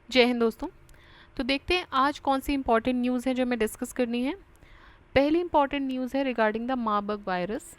जय हिंद दोस्तों। तो देखते हैं आज कौन सी इंपॉर्टेंट न्यूज़ है जो हमें डिस्कस करनी है। पहली इंपॉर्टेंट न्यूज़ है रिगार्डिंग द मार्बर्ग वायरस।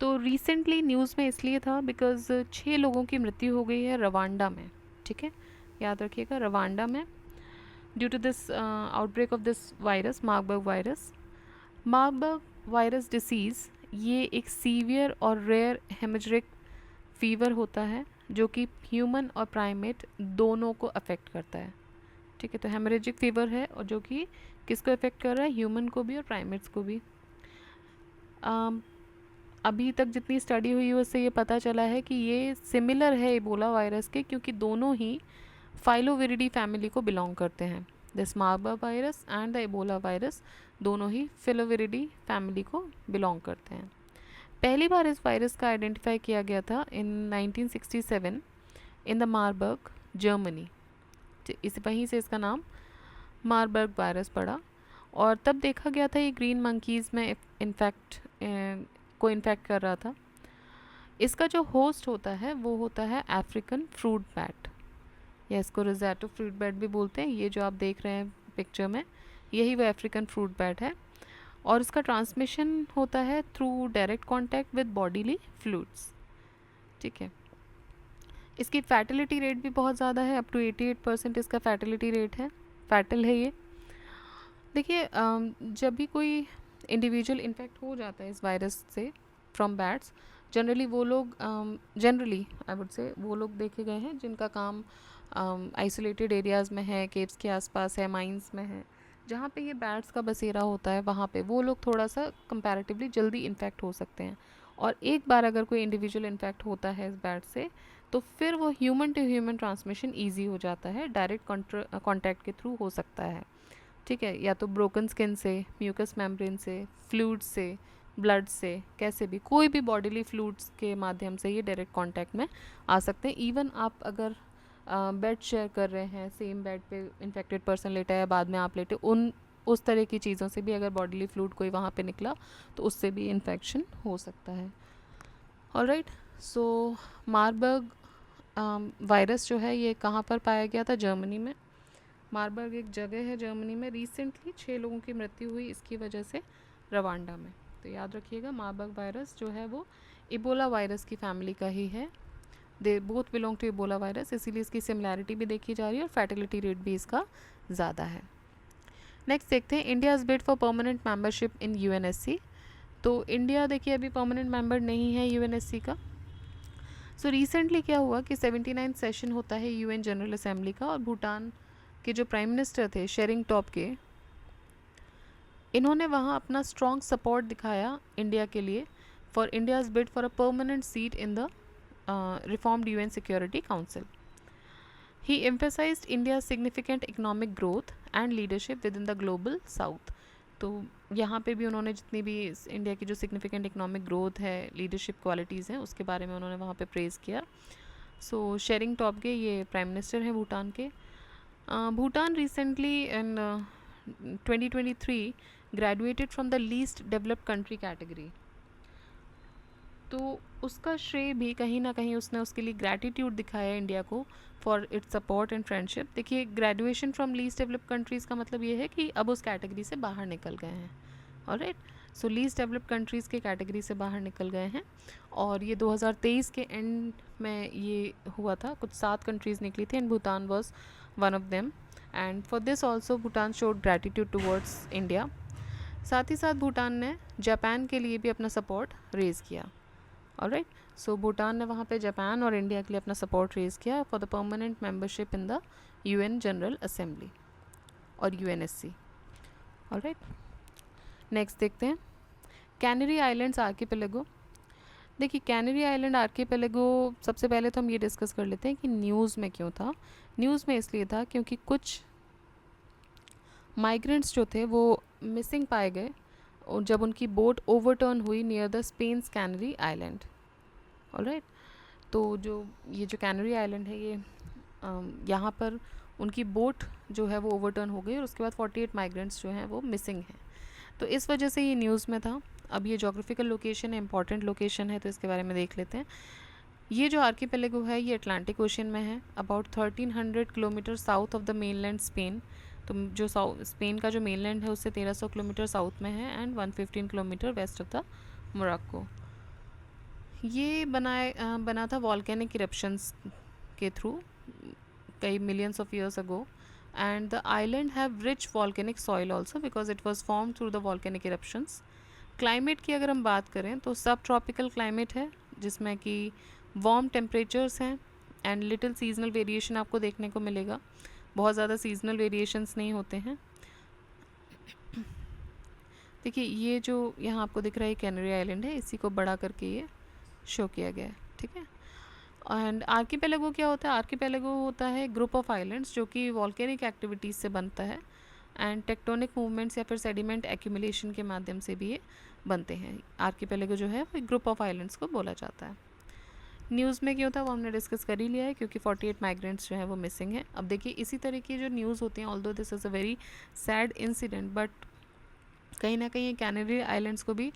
तो रिसेंटली न्यूज़ में इसलिए था बिकॉज 6 लोगों की मृत्यु हो गई है रवांडा में। ठीक है, याद रखिएगा, रवांडा में due to this outbreak of this virus Marburg virus. Marburg virus disease ये एक सीवियर और रेयर हेमरेजिक फीवर होता है जो कि ह्यूमन और प्राइमेट दोनों को अफेक्ट करता है। ठीक है, तो हेमरेजिक फीवर है और जो कि किसको अफेक्ट कर रहा है, ह्यूमन को भी और प्राइमेट्स को भी। अभी तक जितनी स्टडी हुई है उससे ये पता चला है कि ये सिमिलर है इबोला वायरस के, क्योंकि दोनों ही फाइलोविरिडी फैमिली को बिलोंग करते हैं। This Marburg virus and the Ebola virus दोनों ही फिलोविरिडी फैमिली को बिलोंग करते हैं। पहली बार इस वायरस का आइडेंटिफाई किया गया था इन 1967 इन द मार्बर्ग, जर्मनी। इस वहीं से इसका नाम मार्बर्ग वायरस पड़ा और तब देखा गया था ये ग्रीन मंकीज़ में को इन्फेक्ट कर रहा था। इसका जो होस्ट होता है वो होता है अफ्रीकन फ्रूट बैट, या इसको रोज़ेटो फ्रूट बैट भी बोलते हैं। ये जो आप देख रहे हैं पिक्चर में, यही वो अफ्रीकन फ्रूट बैट है और इसका ट्रांसमिशन होता है through direct contact with bodily fluids. ठीक है, इसकी फैटिलिटी रेट भी बहुत ज़्यादा है, अप टू 88% इसका फैटिलिटी रेट है, फैटल है ये। देखिए, जब भी कोई इंडिविजुअल इन्फेक्ट हो जाता है इस वायरस से फ्रॉम बैट्स, जनरली वो लोग आई वुड से वो लोग देखे गए हैं जिनका काम आइसोलेटेड एरियाज़ में है, केव्स के आसपास है, माइंस में है, जहाँ पे ये बैट्स का बसेरा होता है, वहाँ पे वो लोग थोड़ा सा कंपैरेटिवली जल्दी इन्फेक्ट हो सकते हैं। और एक बार अगर कोई इंडिविजुअल इन्फेक्ट होता है इस बैट से, तो फिर वो human to human transmission easy हो जाता है, डायरेक्ट कॉन्टैक्ट के थ्रू हो सकता है। ठीक है, या तो ब्रोकन स्किन से, म्यूकस मेम्ब्रेन से, फ्लूइड से, ब्लड से, कैसे भी कोई भी बॉडीली फ्लूइड्स के माध्यम से ये डायरेक्ट कांटेक्ट में आ सकते हैं। इवन आप अगर बेड शेयर कर रहे हैं, सेम बेड पे इन्फेक्टेड पर्सन लेटा है, बाद में आप लेटे, उस तरह की चीज़ों से भी अगर बॉडीली फ्लूइड कोई वहाँ पे निकला तो उससे भी इन्फेक्शन हो सकता है। ऑलराइट, सो मार्बर्ग वायरस जो है ये कहाँ पर पाया गया था? जर्मनी में। मार्बर्ग एक जगह है जर्मनी में। रिसेंटली 6 लोगों की मृत्यु हुई इसकी वजह से रवांडा में। तो याद रखिएगा, मार्बर्ग वायरस जो है वो इबोला वायरस की फैमिली का ही है। They both belong to Ebola virus, इसीलिए इसकी सिमिलैरिटी भी देखी जा रही है और फैटिलिटी रेट भी इसका ज़्यादा है। नेक्स्ट देखते हैं, India is bid for permanent membership in UNSC. तो इंडिया देखिए अभी परमानेंट मेंबर नहीं है यूएनएससी का। सो रिसेंटली क्या हुआ कि 79 सेशन होता है यूएन जनरल असेंबली का, और भूटान के जो प्राइम मिनिस्टर थे शेरिंग टॉपके, इन्होंने वहाँ अपना स्ट्रॉन्ग सपोर्ट दिखाया इंडिया के लिए for India's bid for a permanent seat in the reformed UN security council. He emphasised India significant economic growth and leadership with in the global south. तो यहाँ पे भी उन्होंने जितनी भी इंडिया की जो सिग्निफिकेंट इकोनॉमिक ग्रोथ है, लीडरशिप क्वालिटीज़ हैं, उसके बारे में उन्होंने वहाँ पे प्रेज़ किया। सो शेरिंग टॉपके ये प्राइम मिनिस्टर हैं भूटान के। Bhutan recently in 2023 graduated from the least developed country category. तो उसका श्रेय भी कहीं ना कहीं उसने उसके लिए ग्रैटिट्यूड दिखाया इंडिया को for its support and friendship. देखिए, graduation from least developed countries का मतलब ये है कि अब उस कैटेगरी से बाहर निकल गए हैं। ऑलराइट, सो लीस्ट डेवलप्ड कंट्रीज़ के कैटेगरी से बाहर निकल गए हैं और ये 2023 के एंड में ये हुआ था। कुछ 7 कंट्रीज़ निकली थी and Bhutan was one of them, and for this also Bhutan showed gratitude towards India. साथ ही साथ भूटान ने जापान के लिए भी अपना सपोर्ट रेज़ किया। ऑलराइट, सो भूटान ने वहाँ पे जापान और इंडिया के लिए अपना सपोर्ट रेज़ किया for the permanent membership in the UN general assembly और यूएनएससी। ऑलराइट, नेक्स्ट देखते हैं, कैनरी आइलैंड्स आर्कीपेलागो। देखिए, कैनरी आइलैंड आर्कीपेलागो सबसे पहले तो हम ये डिस्कस कर लेते हैं कि न्यूज़ में क्यों था। न्यूज़ में इसलिए था क्योंकि कुछ माइग्रेंट्स जो थे वो मिसिंग पाए गए और जब उनकी बोट ओवरटर्न हुई near the spans canary island. Alright, तो ये जो कैनरी आइलैंड है ये यहाँ पर उनकी बोट जो है वो ओवरटर्न हो गई और उसके बाद 48 माइग्रेंट्स जो हैं वो मिसिंग हैं। तो इस वजह से ये न्यूज़ में था। अब ये जोग्राफिकल लोकेशन है, इंपॉर्टेंट लोकेशन है, तो इसके बारे में देख लेते हैं। ये जो आर्किपेलेगो है ये अटलांटिक ओशन में है, about 1300 kilometre south of the mainland Spain. तो जो स्पेन का जो मेनलैंड है उससे 1300 किलोमीटर साउथ में है, and 115 kilometre west of the Morocco. ये बना था वॉल्केनिक इरप्शंस के थ्रू कई millions of years ago, and the island have rich volcanic soil also because it was form through the volcanic eruptions. Climate की अगर हम बात करें तो सब ट्रॉपिकल क्लाइमेट है, जिसमें कि वार्म टेम्परेचर्स हैं एंड लिटिल सीजनल वेरिएशन आपको देखने को मिलेगा। बहुत ज़्यादा सीजनल वेरिएशंस नहीं होते हैं। देखिए ये जो यहाँ आपको दिख रहा है कैनरी आइलैंड है, इसी को बड़ा करके ये शो किया गया है, ठीक है। एंड आर्किपेलेगो क्या होता है? आर्किपेलेगो होता है ग्रुप ऑफ आइलैंड्स जो कि वॉल्केनिक एक्टिविटीज़ से बनता है, एंड टेक्टोनिक मूवमेंट्स या फिर सेडिमेंट एक्यूमुलेशन के माध्यम से भी ये बनते हैं। आर्किपेलेगो जो है वो ग्रुप ऑफ आइलैंड्स को बोला जाता है। न्यूज़ में क्या होता है वो हमने डिस्कस कर ही लिया है, क्योंकि 48 माइग्रेंट्स जो है वो मिसिंग है। अब देखिए इसी तरह की जो न्यूज़ होती हैं, although this is a very sad incident, but कहीं ना कहीं कैनरी आइलैंड्स को भी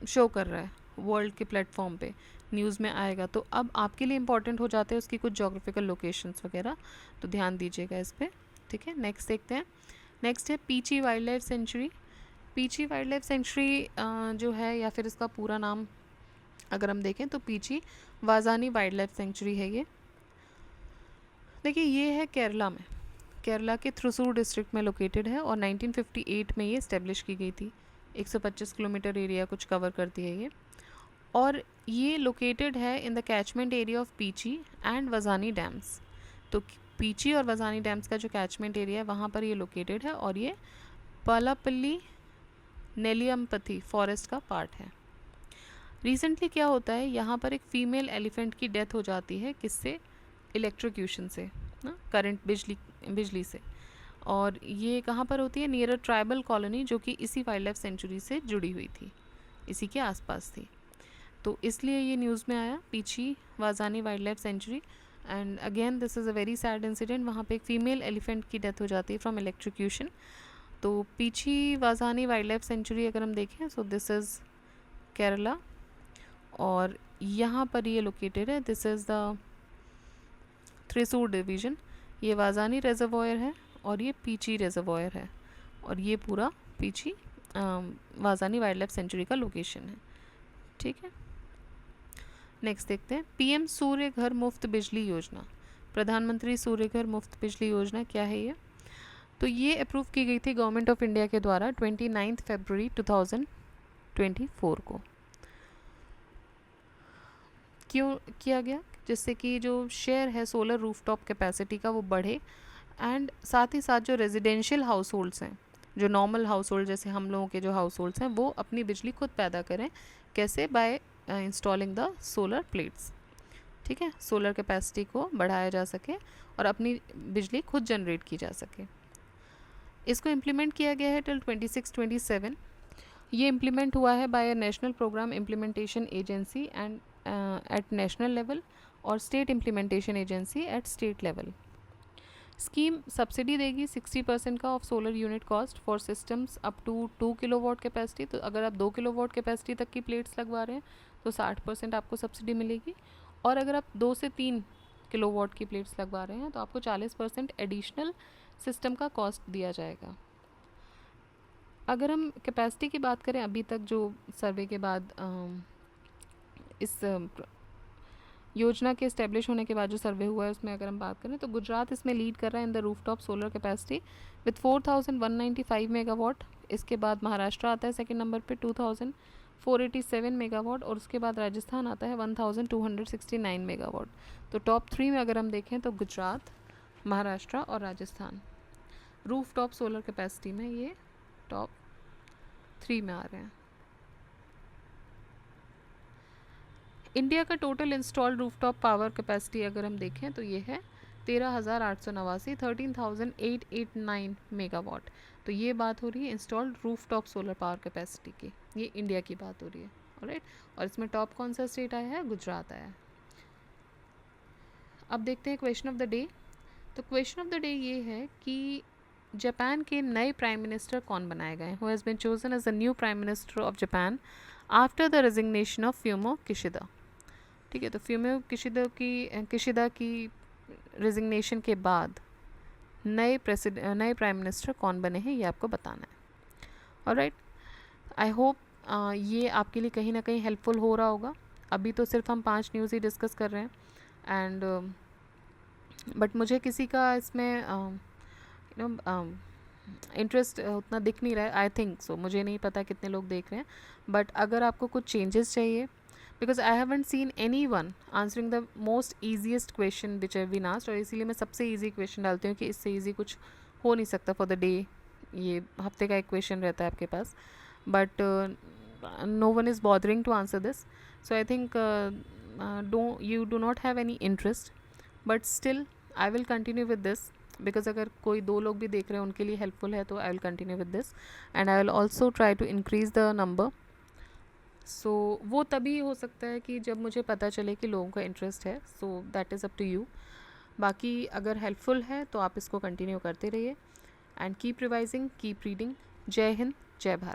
शो कर रहा है वर्ल्ड के प्लेटफॉर्म पे, न्यूज़ में आएगा। तो अब आपके लिए इम्पॉर्टेंट हो जाते हैं उसकी कुछ जोग्राफिकल लोकेशंस वगैरह, तो ध्यान दीजिएगा इस पर, ठीक है। नेक्स्ट देखते हैं। नेक्स्ट है Peechi wildlife sanctuary. Peechi wildlife sanctuary जो है, या फिर इसका पूरा नाम अगर हम देखें तो पीची वाजानी वाइल्ड लाइफ सेंचुरी है ये। देखिए ये है केरला में, केरला के थ्रिसूर डिस्ट्रिक्ट में लोकेटेड है, और 1958 में ये इस्टेब्लिश की गई थी। 125 किलोमीटर एरिया कुछ कवर करती है ये, और ये लोकेटेड है in the catchment area of Peechi and Vazhani dams. तो पीची और वजानी डैम्स का जो कैचमेंट एरिया है वहाँ पर ये लोकेटेड है, और ये पालापल्ली नेलियमपति फॉरेस्ट का पार्ट है। रिसेंटली क्या होता है, यहाँ पर एक फ़ीमेल एलिफेंट की डेथ हो जाती है, किससे? इलेक्ट्रोक्यूशन से ना, करंट बिजली से। और ये कहाँ पर होती है? नियर अ ट्राइबल कॉलोनी जो कि इसी वाइल्ड लाइफ सेंचुरी से जुड़ी हुई थी, इसी के आसपास थी। तो इसलिए ये न्यूज़ में आया Peechi Vazhani wildlife sanctuary. And again this is a very sad incident, वहाँ पे एक फ़ीमेल एलिफेंट की डेथ हो जाती है फ्रॉम इलेक्ट्रोक्यूशन। तो पीची वाजानी वाइल्ड लाइफ सेंचुरी अगर हम देखें, सो दिस इज़ केरला, और यहाँ पर ये लोकेटेड है। This is the Thrissur division. ये वाजानी रेजर्वॉयर है और ये पीची रेजर्वॉयर है, और ये पूरा पीची वाजानी वाइल्ड लाइफ सेंचुरी का लोकेशन है, ठीक है। नेक्स्ट देखते हैं पीएम सूर्य घर मुफ्त बिजली योजना। प्रधानमंत्री सूर्य घर मुफ्त बिजली योजना क्या है ये? तो ये अप्रूव की गई थी गवर्नमेंट ऑफ इंडिया के द्वारा 29 फरवरी 2024 को। क्यों किया गया? जिससे कि जो शेयर है सोलर रूफटॉप कैपेसिटी का वो बढ़े, एंड साथ ही साथ जो रेजिडेंशियल हाउस होल्ड्स हैं, जो नॉर्मल हाउस होल्ड जैसे हम लोगों के जो हाउस होल्ड्स हैं, वो अपनी बिजली खुद पैदा करें। कैसे? By installing the solar plates, ठीक है। सोलर कैपेसिटी को बढ़ाया जा सके और अपनी बिजली खुद जनरेट की जा सके। इसको इम्प्लीमेंट किया गया है टिल 26-27। ये इम्प्लीमेंट हुआ है by national programme implementation agency and at national level, और state implementation agency at state level. Scheme subsidy देगी 60% का of solar unit cost for systems up to 2 kilowatt capacity. तो अगर आप 2 किलोवाट कैपेसिटी तक की प्लेट्स लगवा रहे हैं तो 60% आपको सब्सिडी मिलेगी, और अगर आप 2 से 3 किलोवाट की प्लेट्स लगवा रहे हैं तो आपको 40% एडिशनल सिस्टम का कॉस्ट दिया जाएगा। अगर हम कैपेसिटी की बात करें, अभी तक जो सर्वे के बाद इस योजना के इस्टेब्लिश होने के बाद जो सर्वे हुआ है उसमें अगर हम बात करें तो गुजरात इसमें लीड कर रहा है in the rooftop solar capacity with 4195 megawatt. इसके बाद महाराष्ट्र आता है सेकंड नंबर पे 2487 मेगावाट, और उसके बाद राजस्थान आता है 1269 मेगावाट। तो टॉप 3 में अगर हम देखें तो गुजरात, महाराष्ट्र और राजस्थान रूफटॉप सोलर कैपेसिटी में ये टॉप 3 में आ रहे हैं। इंडिया का total installed rooftop power capacity अगर हम देखें तो ये है 13,889 13,889 मेगावाट। तो ये बात हो रही है installed rooftop solar power capacity की, ये इंडिया की बात हो रही है, ऑलराइट। और इसमें टॉप कौन सा स्टेट आया है? गुजरात आया है। अब देखते हैं क्वेश्चन ऑफ द डे। तो क्वेश्चन ऑफ द डे ये है कि जापान के नए प्राइम मिनिस्टर कौन बनाए गए? Who has been chosen as the new prime minister of Japan after the resignation of Fumio Kishida. ठीक है, तो फ्यूमियो किशिदा की रिजिग्नेशन के बाद नए प्राइम मिनिस्टर कौन बने हैं ये आपको बताना है। ऑलराइट, आई होप ये आपके लिए कहीं ना कहीं हेल्पफुल हो रहा होगा। अभी तो सिर्फ हम 5 न्यूज़ ही डिस्कस कर रहे हैं एंड बट मुझे किसी का इसमें यू नो इंटरेस्ट उतना दिख नहीं रहा है, आई थिंक सो, मुझे नहीं पता कितने लोग देख रहे हैं। बट अगर आपको कुछ चेंजेस चाहिए, because I haven't seen anyone answering the most easiest question which have been asked, और इसीलिए मैं सबसे ईजी क्वेश्चन डालती हूँ कि इससे ईजी कुछ हो नहीं सकता फॉर द डे। ये हफ्ते का एक क्वेश्चन रहता है आपके पास, but no one is bothering to answer this, so I think you do not have any interest, but still I will continue with this, because अगर कोई 2 लोग भी देख रहे हैं उनके लिए हेल्पफुल है तो I will continue with this and I will also try to increase the number. So वो तभी हो सकता है कि जब मुझे पता चले कि लोगों का इंटरेस्ट है, so that is up to you. बाकी अगर हेल्पफुल है तो आप इसको कंटिन्यू करते रहिए and keep revising, keep reading. जय हिंद, जय भारत।